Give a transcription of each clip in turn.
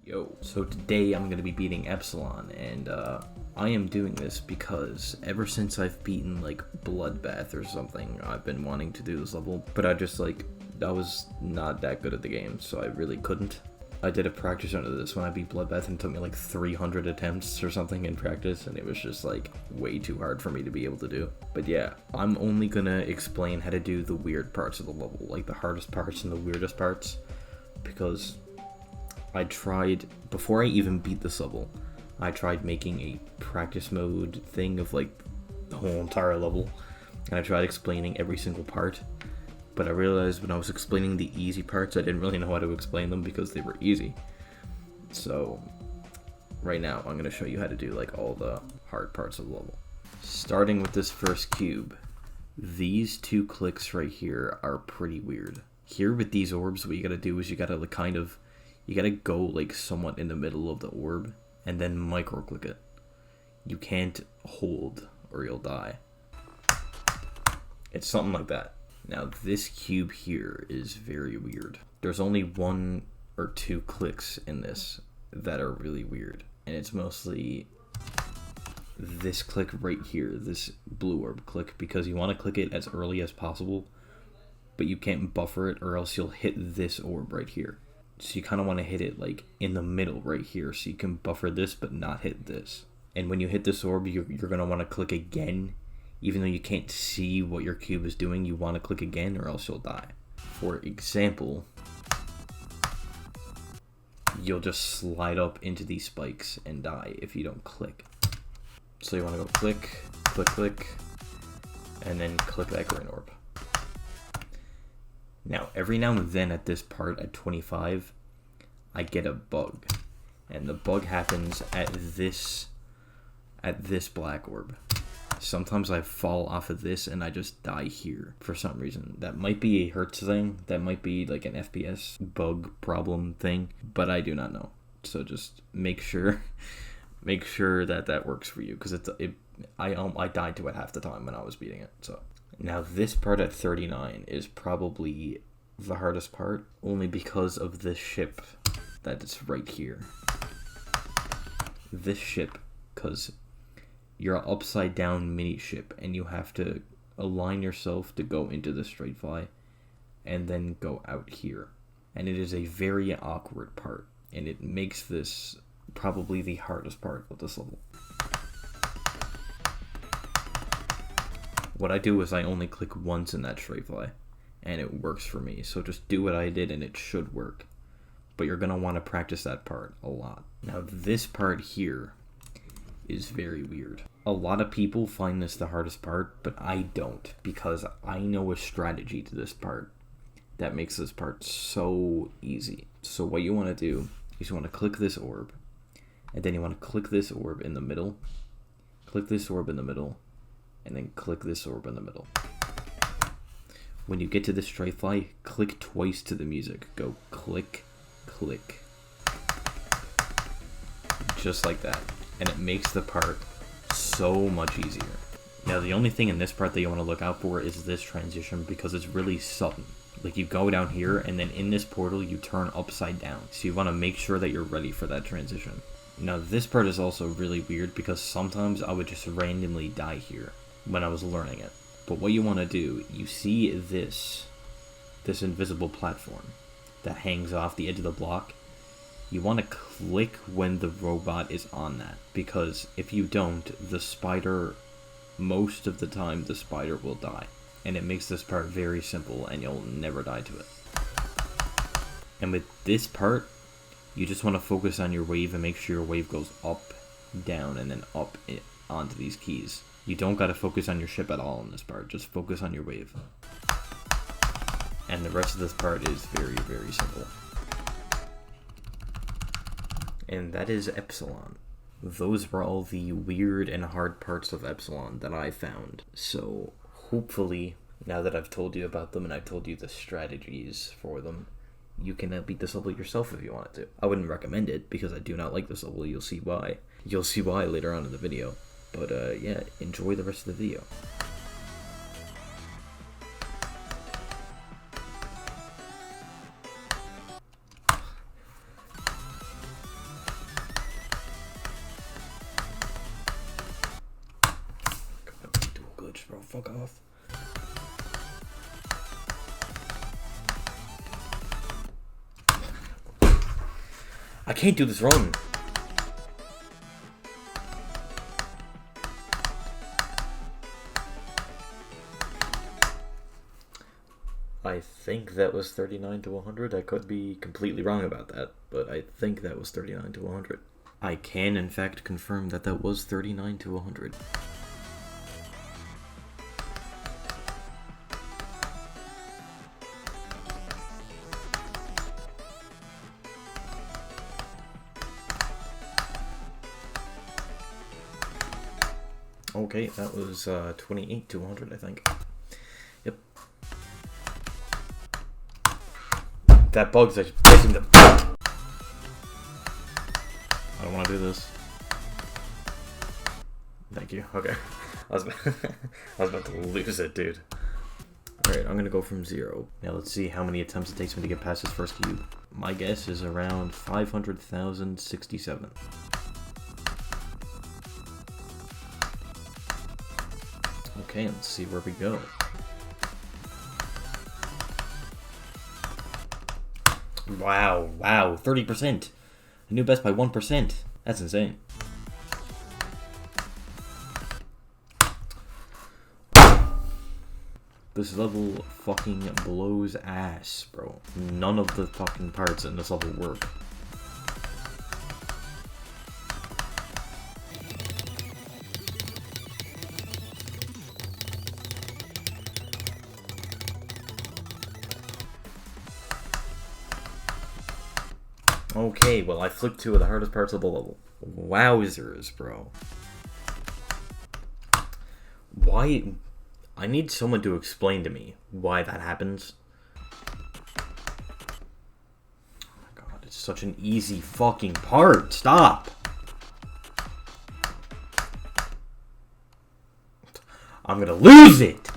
Yo, so today I'm going to be beating Epsilon, and I am doing this because ever since I've beaten, like, Bloodbath or something, I've been wanting to do this level, but I was not that good at the game, so I really couldn't. I did a practice run of this when I beat Bloodbath, and it took me like 300 attempts or something in practice, and it was just like way too hard for me to be able to do. But yeah, I'm only gonna explain how to do the weird parts of the level, like the hardest parts and the weirdest parts, because I tried, before I even beat this level, I tried making a practice mode thing of like the whole entire level, and I tried explaining every single part, but I realized when I was explaining the easy parts, I didn't really know how to explain them because they were easy. So right now, I'm going to show you how to do like all the hard parts of the level. Starting with this first cube, these two clicks right here are pretty weird. Here with these orbs, what you got to do is you got to like you gotta go like somewhat in the middle of the orb and then micro click it. You can't hold or you'll die. It's something like that. Now this cube here is very weird. There's only one or two clicks in this that are really weird, and it's mostly this click right here, this blue orb click, because you want to click it as early as possible, but you can't buffer it or else you'll hit this orb right here. So you kind of want to hit it like in the middle right here so you can buffer this but not hit this. And when you hit this orb, you're going to want to click again. Even though you can't see what your cube is doing, you want to click again or else you'll die. For example, you'll just slide up into these spikes and die if you don't click. So you want to go click, click, click, and then click that green orb. Now, every now and then at this part, at 25, I get a bug. And the bug happens at this black orb. Sometimes I fall off of this and I just die here for some reason. That might be a Hertz thing. That might be like an FPS bug problem thing. But I do not know. So just make sure that works for you. Because I died to it half the time when I was beating it. So now this part at 39 is probably the hardest part, only because of this ship that is right here. This ship, because you're an upside down mini ship and you have to align yourself to go into the straight fly and then go out here. And it is a very awkward part, and it makes this probably the hardest part of this level. What I do is I only click once in that straight fly, and it works for me. So just do what I did and it should work. But you're going to want to practice that part a lot. Now this part here is very weird. A lot of people find this the hardest part, but I don't, because I know a strategy to this part that makes this part so easy. So what you want to do is you want to click this orb, and then you want to click this orb in the middle, click this orb in the middle, and then click this orb in the middle. When you get to the straight fly, click twice to the music. Go click, click. Just like that. And it makes the part so much easier. Now the only thing in this part that you want to look out for is this transition, because it's really sudden. Like you go down here and then in this portal you turn upside down. So you want to make sure that you're ready for that transition. Now this part is also really weird because sometimes I would just randomly die here when I was learning it. But what you want to do, you see this invisible platform that hangs off the edge of the block. You want to click when the robot is on that, because if you don't, the spider, most of the time the spider will die. And it makes this part very simple and you'll never die to it. And with this part, you just want to focus on your wave and make sure your wave goes up, down, and then up onto these keys. You don't got to focus on your ship at all in this part, just focus on your wave. And the rest of this part is very, very simple. And that is Epsilon. Those were all the weird and hard parts of Epsilon that I found. So hopefully, now that I've told you about them and I've told you the strategies for them, you can beat this level yourself if you wanted to. I wouldn't recommend it because I do not like this level. You'll see why. You'll see why later on in the video. But yeah, enjoy the rest of the video. fuck off. I can't do this run. I think that was 39 to 100. I could be completely wrong about that, but I think that was 39 to 100. I can, in fact, confirm that that was 39 to 100. Okay, that was 28 to 100, I think. Yep. That bug's actually pressing the... I don't want to do this. Thank you. Okay. I was about to lose it, dude. Alright, I'm gonna go from 0. Now let's see how many attempts it takes me to get past this first cube. My guess is around 500,067. Okay, let's see where we go. Wow, 30%. A new best by 1%. That's insane. This level fucking blows ass, bro. None of the fucking parts in this level work. Okay, well, I flicked 2 of the hardest parts of the level. Wowzers, bro. Why? I need someone to explain to me why that happens. Oh my god, it's such an easy fucking part. Stop! I'm gonna lose it!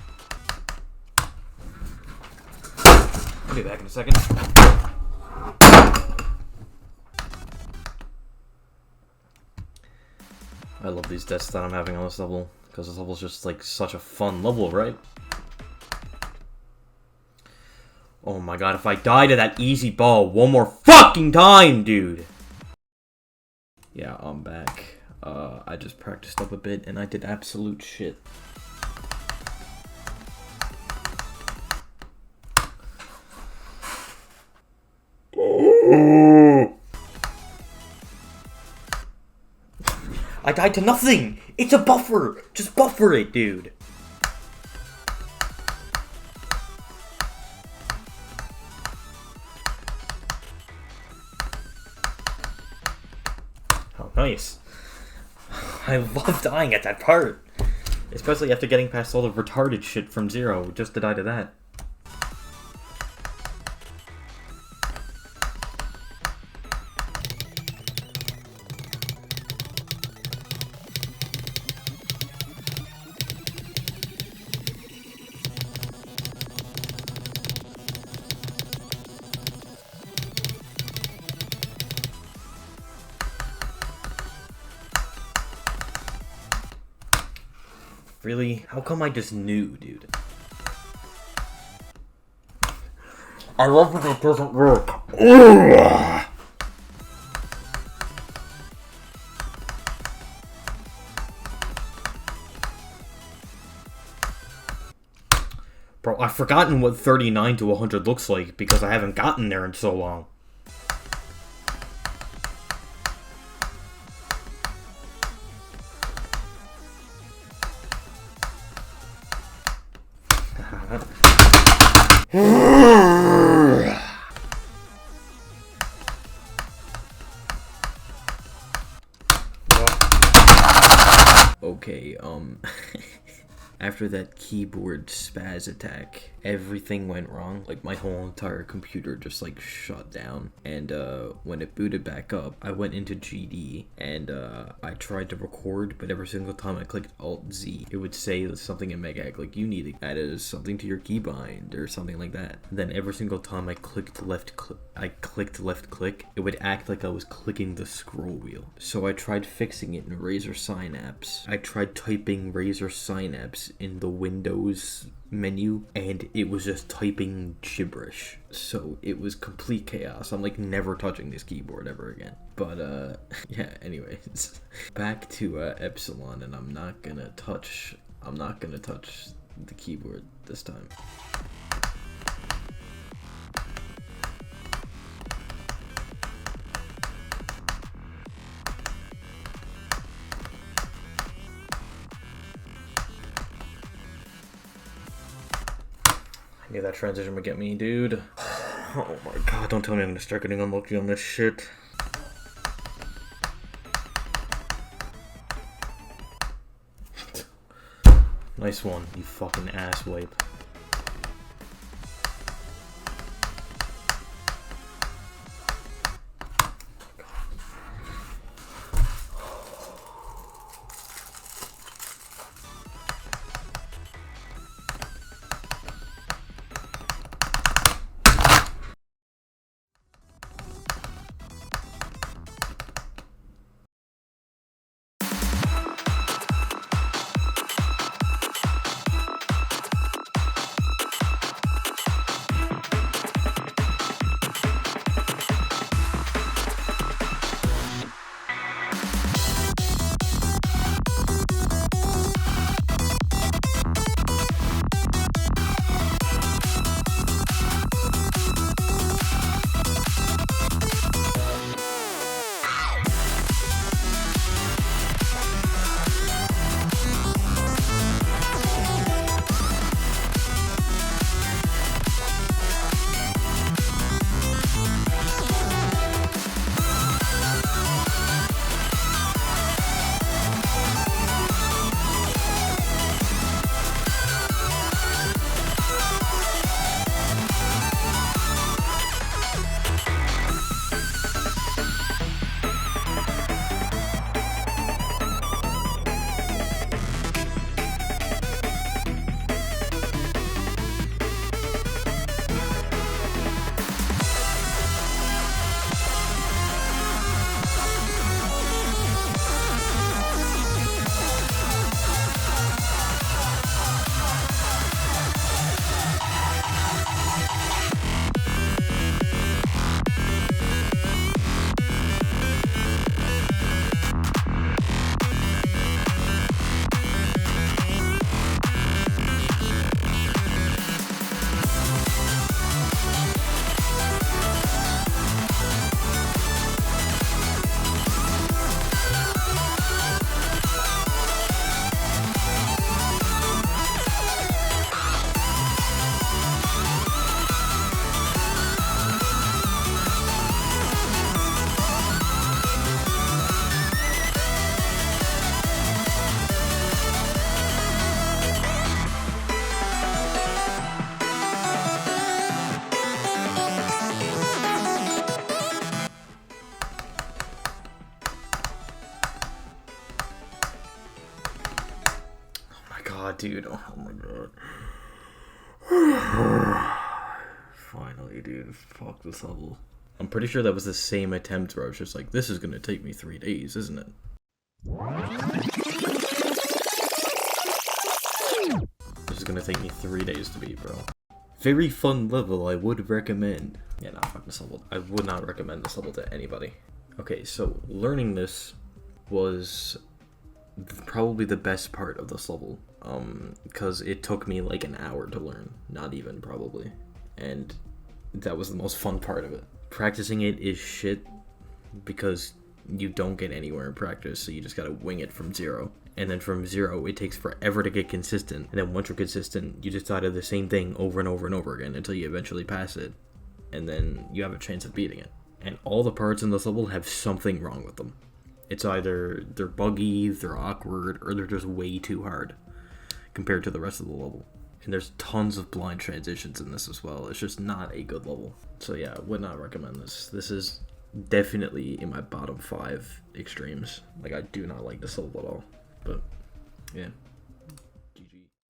I'll be back in a second. I love these deaths that I'm having on this level, because this level's just like such a fun level, right? Oh my god, if I die to that easy ball one more fucking time, dude! Yeah, I'm back. I just practiced up a bit and I did absolute shit. I died to nothing! It's a buffer! Just buffer it, dude! Oh, nice. I love dying at that part! Especially after getting past all the retarded shit from 0, just to die to that. Really? How come I just knew, dude? I love when it doesn't work. Ugh. Bro, I've forgotten what 39 to 100 looks like because I haven't gotten there in so long. Okay, after that keyboard spaz attack, everything went wrong. Like, my whole entire computer just, like, shut down. And, when it booted back up, I went into GD, and, I tried to record, but every single time I clicked Alt-Z, it would say something in Megag, like, you need to add something to your keybind, or something like that. And then every single time I clicked left click, it would act like I was clicking the scroll wheel. So I tried fixing it in Razer Synapse. I tried typing Razer Synapse in the Windows menu, and it was just typing gibberish. So it was complete chaos. I'm like never touching this keyboard ever again. But yeah, anyways, back to Epsilon, and I'm not gonna touch the keyboard this time. I knew that transition would get me, dude. Oh my god, don't tell me I'm gonna start getting unlucky on this shit. Nice one, you fucking asswipe. Dude, oh my god. Finally, dude, fuck this level. I'm pretty sure that was the same attempt where I was just like, this is gonna take me 3 days, isn't it? This is gonna take me 3 days to beat, bro. Very fun level, I would recommend. Yeah, nah, fuck this level. I would not recommend this level to anybody. Okay, so learning this was probably the best part of this level, because it took me like an hour to learn, not even probably, and that was the most fun part of it. Practicing it is shit because you don't get anywhere in practice, so you just gotta wing it from zero, and then from zero it takes forever to get consistent, and then once you're consistent you just try to do the same thing over and over and over again until you eventually pass it, and then you have a chance of beating it. And all the parts in this level have something wrong with them. It's either they're buggy, they're awkward, or they're just way too hard compared to the rest of the level. And there's tons of blind transitions in this as well. It's just not a good level. So yeah, I would not recommend this. This is definitely in my bottom 5 extremes. Like, I do not like this level at all. But yeah.